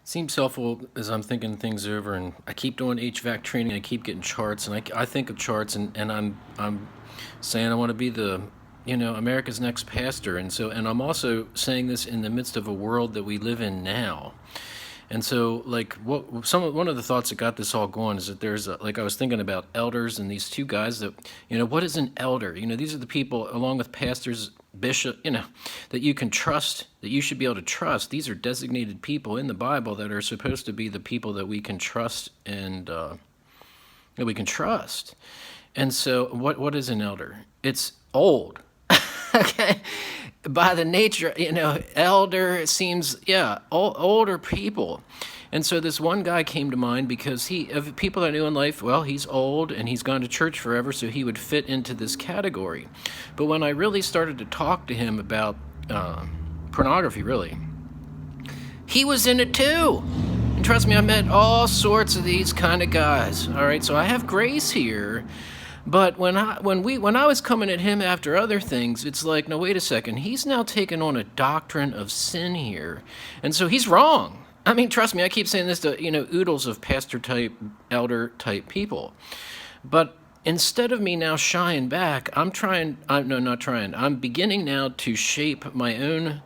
Seems helpful as I'm thinking things over, and I keep doing HVAC training. I keep getting charts, and I think of charts, and I'm saying I want to be the America's next pastor, and I'm also saying this in the midst of a world that we live in now. And so, like, one of the thoughts that got this all going is that like I was thinking about elders and these two guys that, what is an elder? These are the people, along with pastors, bishop, that you can trust, that you should be able to trust. These are designated people in the Bible that are supposed to be the people that we can trust and that we can trust. And so, what is an elder? It's old. Okay, by the nature, elder seems, older people. And so this one guy came to mind because of people I knew in life, well, he's old and he's gone to church forever, so he would fit into this category. But when I really started to talk to him about pornography, really, he was in it too. And trust me, I met all sorts of these kind of guys. All right, so I have grace here. But when I was coming at him after other things, it's like, no, wait a second. He's now taken on a doctrine of sin here, and so he's wrong. I mean, trust me. I keep saying this to oodles of pastor type, elder type people, but instead of me now shying back, I'm beginning now to shape my own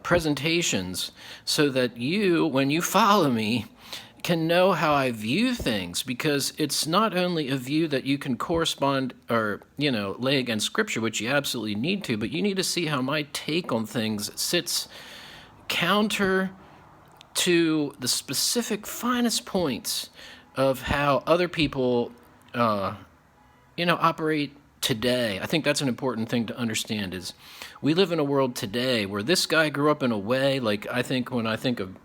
presentations so that you, when you follow me, can know how I view things, because it's not only a view that you can correspond or, lay against Scripture, which you absolutely need to, but you need to see how my take on things sits counter to the specific finest points of how other people, operate today. I think that's an important thing to understand is we live in a world today where this guy grew up in a way, like I think when I think of,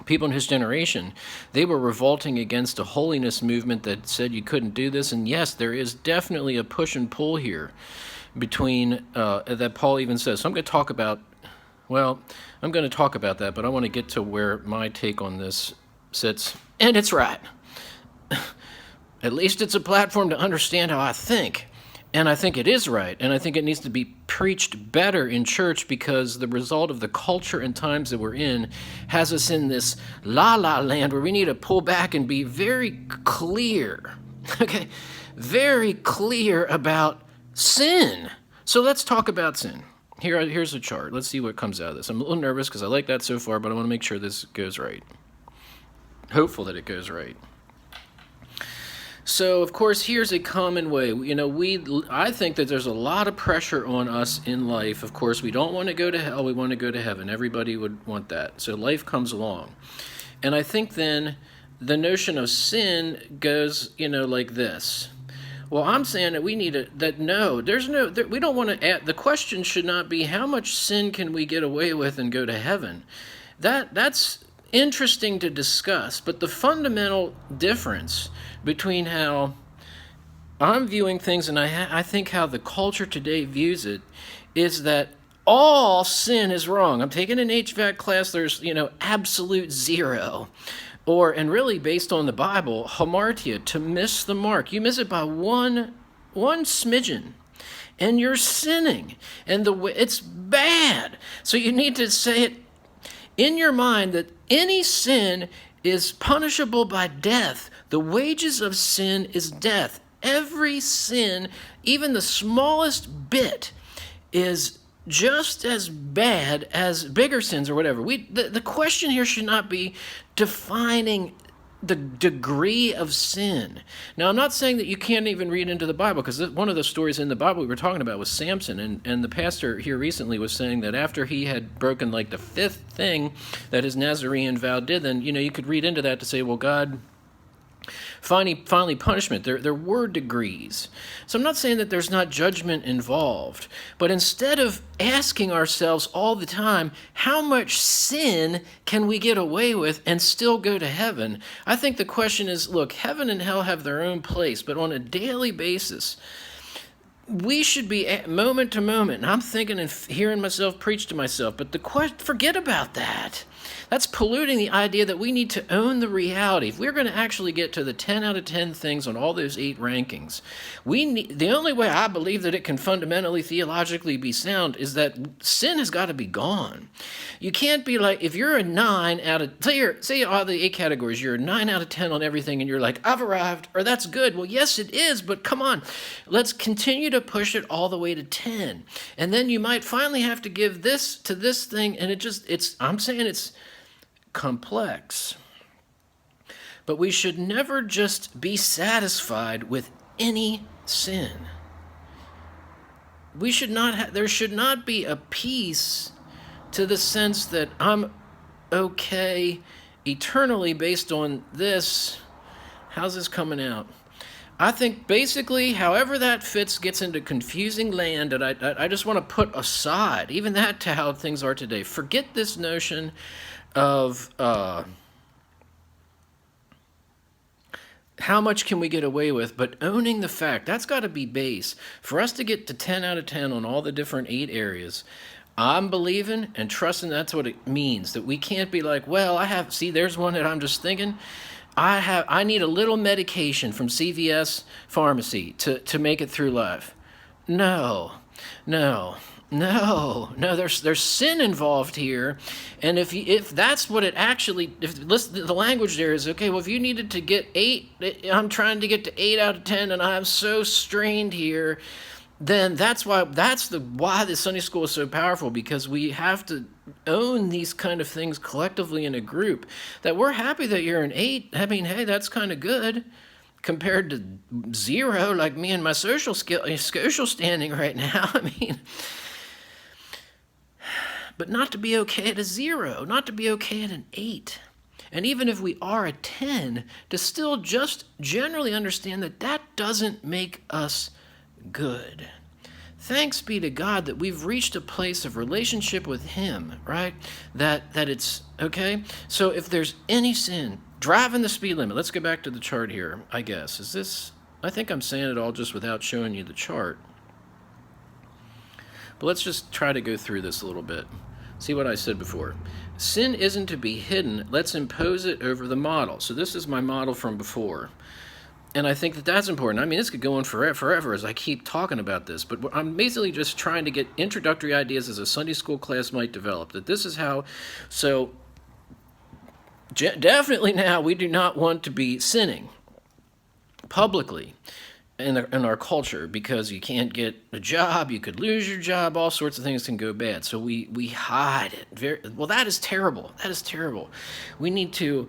people in his generation, they were revolting against a holiness movement that said you couldn't do this. And yes, there is definitely a push and pull here between, that Paul even says. So I'm going to talk about that, but I want to get to where my take on this sits. And it's right. At least it's a platform to understand how I think. And I think it is right, and I think it needs to be preached better in church, because the result of the culture and times that we're in has us in this la-la land where we need to pull back and be very clear, okay, very clear about sin. So let's talk about sin. Here's a chart. Let's see what comes out of this. I'm a little nervous because I like that so far, but I want to make sure this goes right. Hopeful that it goes right. So, of course, here's a common way. I think that there's a lot of pressure on us in life. Of course, we don't want to go to hell. We want to go to heaven. Everybody would want that. So life comes along. And I think then the notion of sin goes, like this. Well, I'm saying that we need we don't want to add, the question should not be how much sin can we get away with and go to heaven. That's interesting to discuss, but the fundamental difference between how I'm viewing things and I think how the culture today views it is that all sin is wrong. I'm taking an HVAC class, there's, absolute zero. And really based on the Bible, hamartia, to miss the mark. You miss it by one smidgen, and you're sinning. And it's bad. So you need to say it in your mind that any sin is punishable by death. The wages of sin is death. Every sin, even the smallest bit, is just as bad as bigger sins or whatever. The question here should not be defining the degree of sin. Now, I'm not saying that you can't even read into the Bible, because one of the stories in the Bible we were talking about was Samson, and the pastor here recently was saying that after he had broken like the fifth thing that his Nazarene vow did, then, you could read into that to say, well, God finally punishment. There were degrees. So I'm not saying that there's not judgment involved, but instead of asking ourselves all the time, how much sin can we get away with and still go to heaven? I think the question is, look, heaven and hell have their own place, but on a daily basis, we should be moment to moment. And I'm thinking and hearing myself preach to myself, but forget about that. That's polluting the idea that we need to own the reality. If we're going to actually get to the 10 out of 10 things on all those 8 rankings, the only way I believe that it can fundamentally theologically be sound is that sin has got to be gone. You can't be like, if you're a 9 out of, say all the 8 categories, you're a 9 out of 10 on everything, and you're like, I've arrived, or that's good. Well, yes, it is, but come on, let's continue to push it all the way to 10. And then you might finally have to give this to this thing, and I'm saying it's complex. But we should never just be satisfied with any sin. We should not there should not be a peace to the sense that I'm okay eternally based on this. How's this coming out? I think basically, however that fits, gets into confusing land that I just want to put aside, even that to how things are today. Forget this notion of how much can we get away with, but owning the fact, that's got to be base. For us to get to 10 out of 10 on all the different 8 areas, I'm believing and trusting that's what it means, that we can't be like, well, there's one that I'm just thinking, I need a little medication from CVS pharmacy to make it through life. No, there's sin involved here. And if that's what it actually, the language there is, okay, well, if you needed to get 8, I'm trying to get to 8 out of 10 and I'm so strained here, then that's why the Sunday school is so powerful, because we have to own these kind of things collectively in a group, that we're happy that you're an 8. I mean, hey, that's kind of good compared to 0, like me and my social standing right now. I mean, but not to be okay at a 0, not to be okay at an 8. And even if we are a 10, to still just generally understand that doesn't make us good. Thanks be to God that we've reached a place of relationship with Him, right? That it's okay. So if there's any sin, driving the speed limit. Let's go back to the chart here, I guess. I think I'm saying it all just without showing you the chart. But let's just try to go through this a little bit. See what I said before. Sin isn't to be hidden. Let's impose it over the model. So this is my model from before. And I think that's important. I mean, this could go on forever as I keep talking about this, but I'm basically just trying to get introductory ideas as a Sunday school class might develop, that this is how. So definitely now we do not want to be sinning publicly in our culture, because you can't get a job, you could lose your job, all sorts of things can go bad. So we hide it. That is terrible. That is terrible. We need to.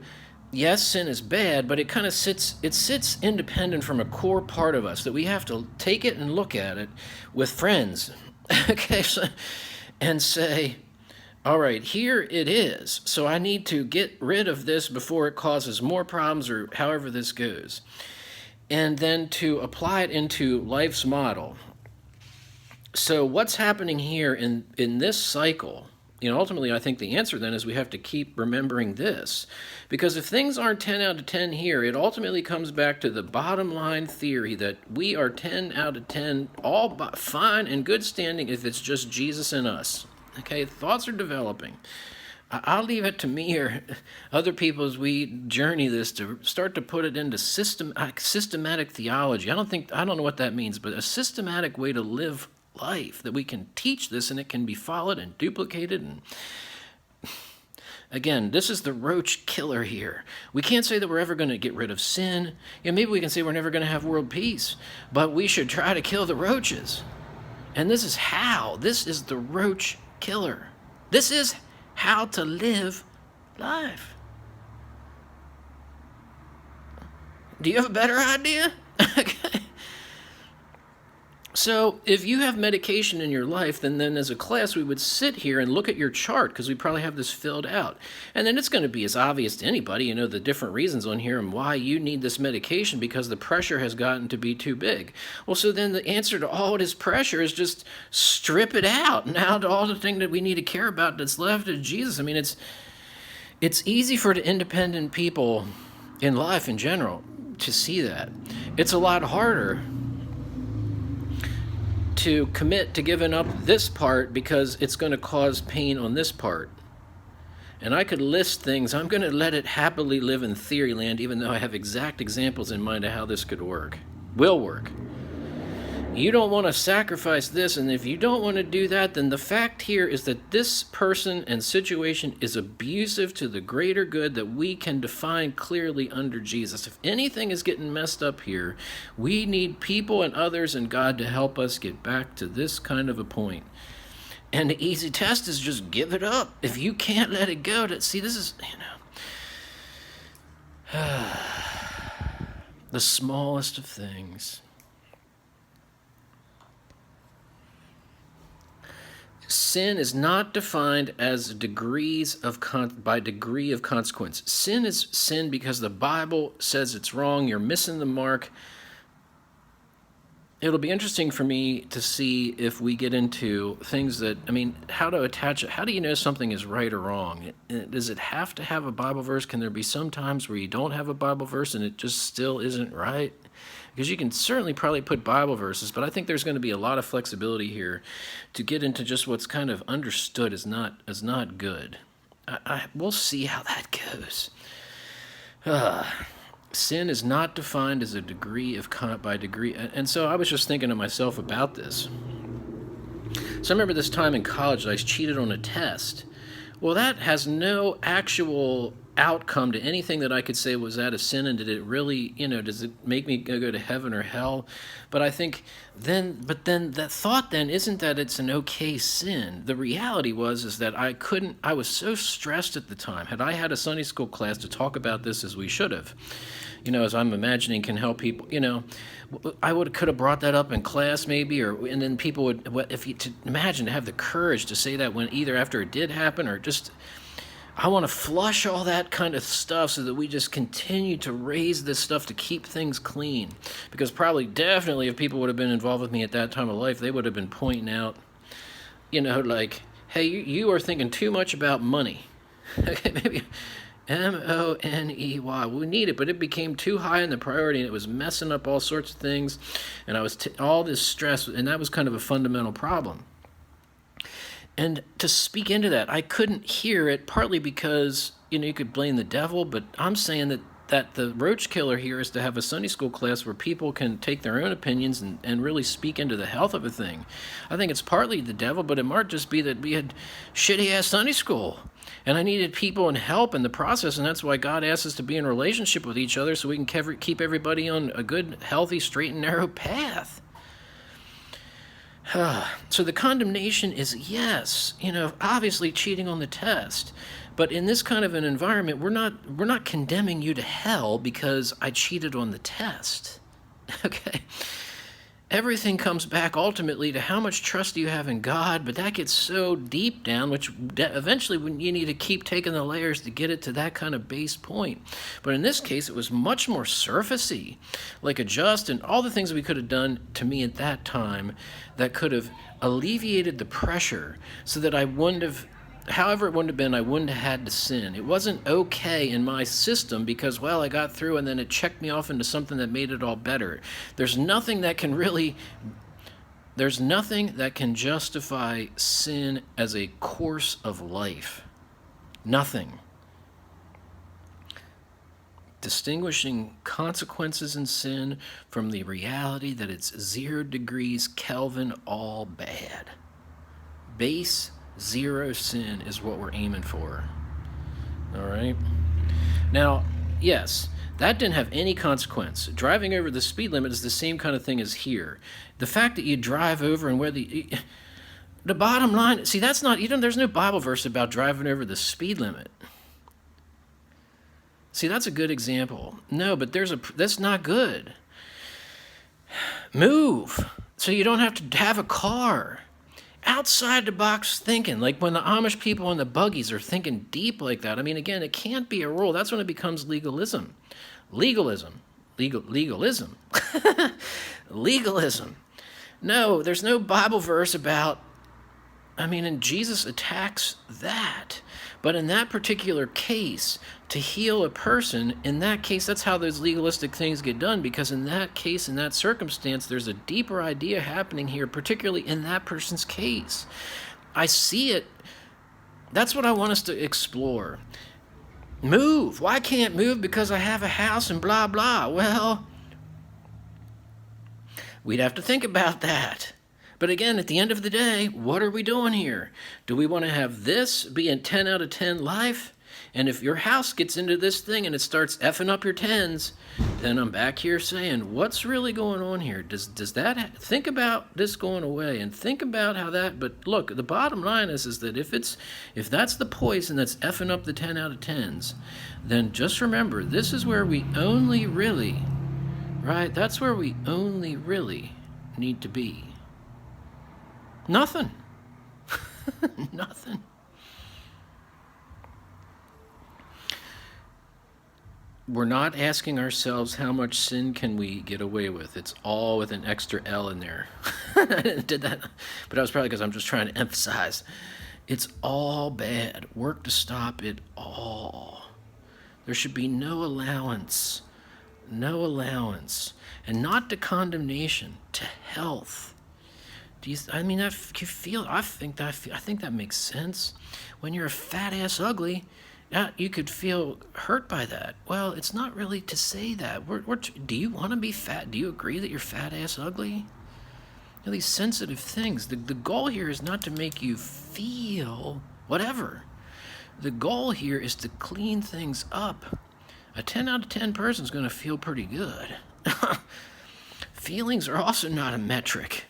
Yes, sin is bad, but it kind of sits independent from a core part of us, that we have to take it and look at it with friends, okay, and say, all right, here it is. So I need to get rid of this before it causes more problems, or however this goes. And then to apply it into life's model. So what's happening here in this cycle? Ultimately, I think the answer then is we have to keep remembering this. Because if things aren't 10 out of 10 here, it ultimately comes back to the bottom line theory that we are 10 out of 10, all fine and good standing if it's just Jesus and us. Okay, thoughts are developing. I'll leave it to me or other people as we journey this to start to put it into systematic theology. I don't know what that means, but a systematic way to live life, that we can teach this and it can be followed and duplicated. And again, this is the roach killer here. We can't say that we're ever going to get rid of sin. Maybe we can say we're never going to have world peace, but we should try to kill the roaches. And this is how. This is the roach killer. This is how to live life. Do you have a better idea? Okay. So if you have medication in your life, then as a class, we would sit here and look at your chart, because we probably have this filled out. And then it's going to be as obvious to anybody, the different reasons on here and why you need this medication, because the pressure has gotten to be too big. Well, so then the answer to all this pressure is just strip it out. Now to all the thing that we need to care about that's left is Jesus. I mean, it's easy for the independent people in life in general to see that. It's a lot harder to commit to giving up this part because it's going to cause pain on this part. And I could list things. I'm going to let it happily live in theory land, even though I have exact examples in mind of how this could work, will work. You don't want to sacrifice this, and if you don't want to do that, then the fact here is that this person and situation is abusive to the greater good that we can define clearly under Jesus. If anything is getting messed up here, we need people and others and God to help us get back to this kind of a point. And the easy test is just give it up. If you can't let it go, see, this is, the smallest of things. Sin is not defined as by degree of consequence. Sin is sin because the Bible says it's wrong. You're missing the mark. It'll be interesting for me to see if we get into things that, how to attach it. How do you know something is right or wrong? Does it have to have a Bible verse? Can there be some times where you don't have a Bible verse and it just still isn't right? Because you can certainly probably put Bible verses, but I think there's going to be a lot of flexibility here to get into just what's kind of understood as not good. We'll see how that goes. Sin is not defined as a degree of by degree, and so I was just thinking to myself about this. So I remember this time in college that I cheated on a test. Well, that has no actual outcome to anything that I could say was that a sin, and did it really, does it make me go to heaven or hell? But I think then that thought then isn't that it's an okay sin. The reality is that I was so stressed at the time. Had I had a Sunday school class to talk about this as we should have, as I'm imagining can help people, I could have brought that up in class maybe, and then people would, imagine to have the courage to say that when either after it did happen or just, I want to flush all that kind of stuff so that we just continue to raise this stuff to keep things clean. Because definitely if people would have been involved with me at that time of life, they would have been pointing out, like, hey, you are thinking too much about money. Okay, maybe money. We need it, but it became too high in the priority, and it was messing up all sorts of things, and I was all this stress, and that was kind of a fundamental problem. And to speak into that, I couldn't hear it, partly because, you could blame the devil, but I'm saying that the roach killer here is to have a Sunday school class where people can take their own opinions and really speak into the health of a thing. I think it's partly the devil, but it might just be that we had shitty-ass Sunday school, and I needed people and help in the process, and that's why God asks us to be in relationship with each other so we can keep everybody on a good, healthy, straight and narrow path. So the condemnation is yes, obviously cheating on the test, but in this kind of an environment, we're not condemning you to hell because I cheated on the test. Okay, everything comes back ultimately to how much trust you have in God, but that gets so deep down, which eventually you need to keep taking the layers to get it to that kind of base point. But in this case, it was much more surfacey, like adjust and all the things we could have done to me at that time that could have alleviated the pressure so that I wouldn't have, however it wouldn't have been, I wouldn't have had to sin. It wasn't okay in my system because, well, I got through and then it checked me off into something that made it all better. There's nothing that can justify sin as a course of life. Nothing. Distinguishing consequences in sin from the reality that it's 0 degrees Kelvin all bad. Base 0 sin is what we're aiming for. All right? Now, yes, that didn't have any consequence. Driving over the speed limit is the same kind of thing as here. The fact that you drive over and whether the bottom line, see, that's not, there's no Bible verse about driving over the speed limit. See, that's a good example. No, but that's not good. Move so you don't have to have a car. Outside the box thinking, like when the Amish people in the buggies are thinking deep like that. Again, it can't be a rule. That's when it becomes legalism. Legalism. Legalism. No, there's no Bible verse about, and Jesus attacks that. But in that particular case, to heal a person, in that case, that's how those legalistic things get done, because in that case, in that circumstance, there's a deeper idea happening here, particularly in that person's case. I see it. That's what I want us to explore. Move. Why can't move? Because I have a house and blah, blah. Well, we'd have to think about that. But again, at the end of the day, what are we doing here? Do we want to have this be a 10 out of 10 life? And if your house gets into this thing and it starts effing up your 10s, then I'm back here saying, what's really going on here? Does that, think about this going away and think about how that, but look, the bottom line is that if that's the poison that's effing up the 10 out of 10s, then just remember, this is where we only really, right? That's where we only really need to be. Nothing. Nothing. We're not asking ourselves how much sin can we get away with. It's all with an extra L in there. I did that, but that was probably because I'm just trying to emphasize. It's all bad. Work to stop it all. There should be no allowance. No allowance. And not to condemnation, to health. I think that makes sense. When you're a fat ass ugly, you could feel hurt by that. Well, it's not really to say that. Do you want to be fat? Do you agree that you're fat ass ugly? These sensitive things. The goal here is not to make you feel whatever. The goal here is to clean things up. A 10 out of 10 person is going to feel pretty good. Feelings are also not a metric.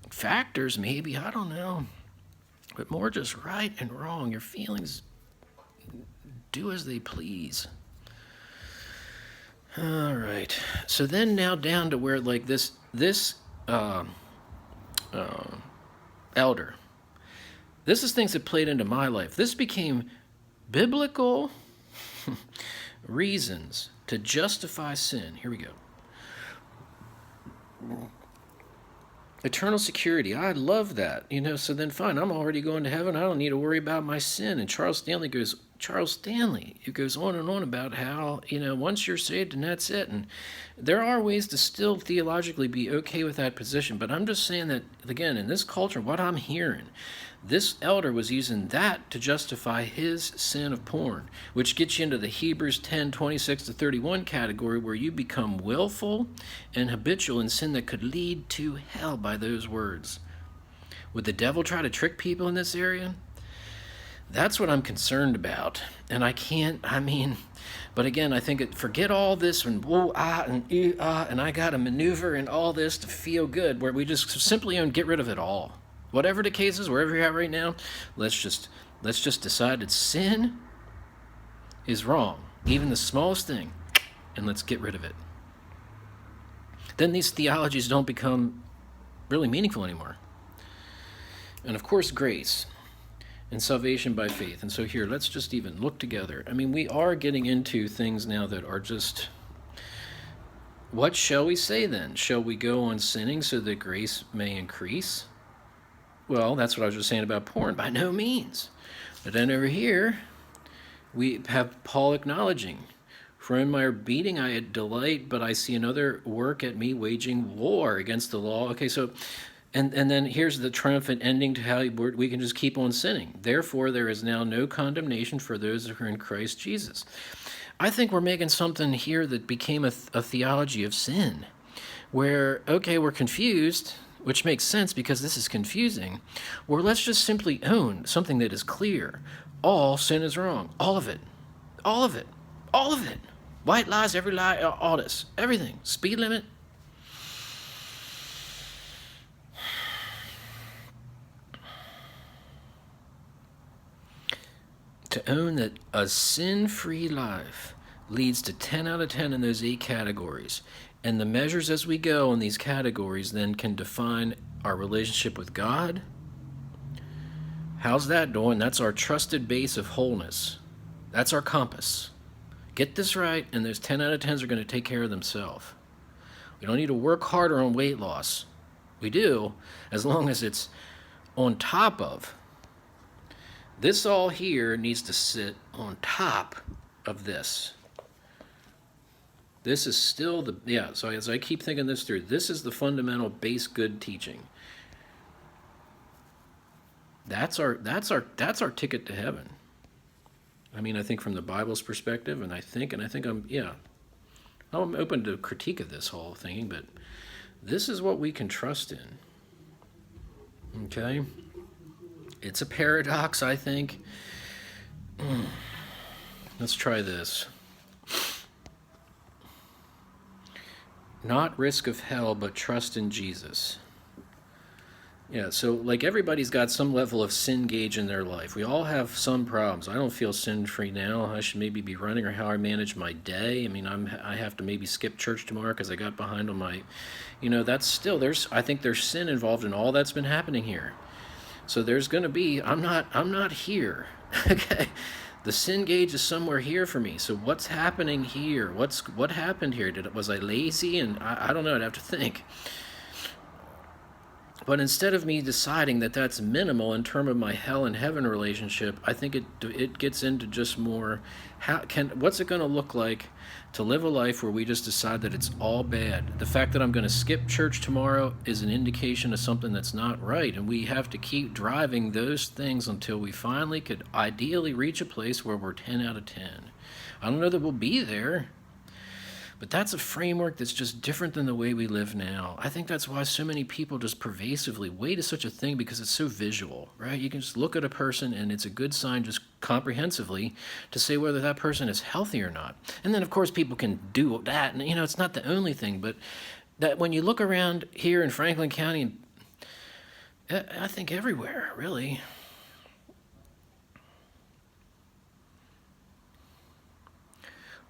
Factors, maybe, I don't know. But more just right and wrong. Your feelings do as they please. All right. So then now down to where like this elder. This is things that played into my life. This became biblical reasons to justify sin. Here we go. Eternal security. I love that. So then fine, I'm already going to heaven. I don't need to worry about my sin. And Charles Stanley, it goes on and on about how, once you're saved and that's it. And there are ways to still theologically be okay with that position. But I'm just saying that, again, in this culture, what I'm hearing, this elder was using that to justify his sin of porn, which gets you into the Hebrews 10:26-31 category, where you become willful and habitual in sin that could lead to hell by those words. Would the devil try to trick people in this area? That's what I'm concerned about. And but again, I think forget all this and and I got to maneuver and all this to feel good, where we just simply get rid of it all. Whatever the case is, wherever you're at right now, let's just decide that sin is wrong, even the smallest thing, and let's get rid of it. Then these theologies don't become really meaningful anymore. And of course, grace and salvation by faith. And so here, let's just even look together. We are getting into things now that are just, what shall we say then? Shall we go on sinning so that grace may increase? Well, that's what I was just saying about porn. By no means. But then over here, we have Paul acknowledging, for in my beating I delight, but I see another work at me waging war against the law. Okay, so, and then here's the triumphant ending to how we can just keep on sinning. Therefore, there is now no condemnation for those who are in Christ Jesus. I think we're making something here that became a theology of sin, where, okay, we're confused, which makes sense because this is confusing, or let's just simply own something that is clear. All sin is wrong. All of it. All of it. All of it. White lies, every lie, all this. Everything. Speed limit. To own that a sin-free life leads to 10 out of 10 in those 8 categories. And the measures as we go in these categories then can define our relationship with God. How's that doing? That's our trusted base of wholeness. That's our compass. Get this right, and those 10 out of 10s are going to take care of themselves. We don't need to work harder on weight loss. We do, as long as it's on top of This all here needs to sit on top of this. This is still the, yeah, so as I keep thinking this through, this is the fundamental base good teaching. That's our ticket to heaven. I mean, I think from the Bible's perspective, and I think I'm open to critique of this whole thing, but this is what we can trust in. Okay? It's a paradox, I think. Let's try this. Not risk of hell, but trust in Jesus. Yeah, so like everybody's got some level of sin gauge in their life. We all have some problems. I don't feel sin-free now. I should maybe be running, or how I manage my day. I mean, I have to maybe skip church tomorrow because I got behind on my, that's still, I think there's sin involved in all that's been happening here. So there's going to be, I'm not here. Okay. The sin gauge is somewhere here for me. So what's happening here? What happened here? Was I lazy? And I don't know. I'd have to think. But instead of me deciding that that's minimal in terms of my hell and heaven relationship, I think it gets into just more, what's it going to look like to live a life where we just decide that it's all bad? The fact that I'm going to skip church tomorrow is an indication of something that's not right, and we have to keep driving those things until we finally could ideally reach a place where we're 10 out of 10. I don't know that we'll be there, but that's a framework that's just different than the way we live now. I think that's why so many people just pervasively, weight is such a thing because it's so visual, right? You can just look at a person and it's a good sign just comprehensively to say whether that person is healthy or not. And then, of course, people can do that. And, it's not the only thing, but that when you look around here in Franklin County, I think everywhere, really,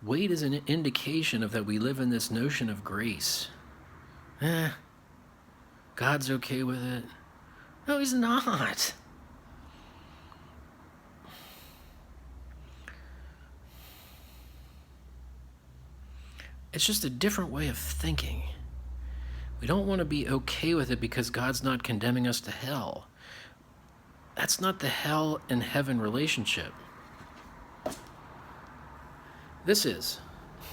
weight is an indication of that we live in this notion of grace. God's okay with it. No, he's not. It's just a different way of thinking. We don't want to be okay with it because God's not condemning us to hell. That's not the hell and heaven relationship. This is.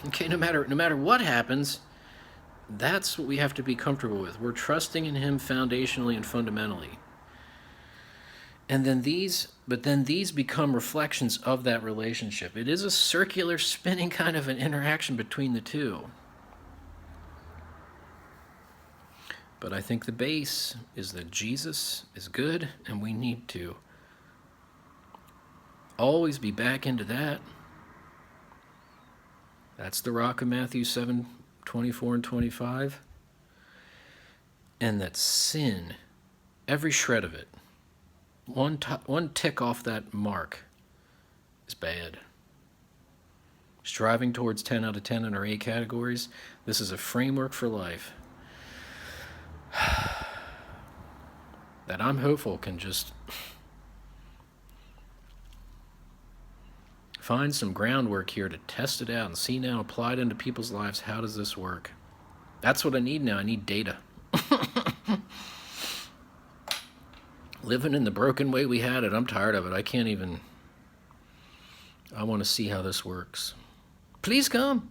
Okay, no matter what happens, that's what we have to be comfortable with. We're trusting in him foundationally and fundamentally. And then these become reflections of that relationship. It is a circular, spinning kind of an interaction between the two. But I think the base is that Jesus is good, and we need to always be back into that. That's the rock of Matthew 7:24 and 25. And that sin, every shred of it, one tick off that mark is bad. Striving towards 10 out of 10 in our A categories, this is a framework for life that I'm hopeful can just find some groundwork here to test it out and see now applied into people's lives. How does this work? That's what I need now. I need data. Living in the broken way we had it, I'm tired of it. I want to see how this works. Please come.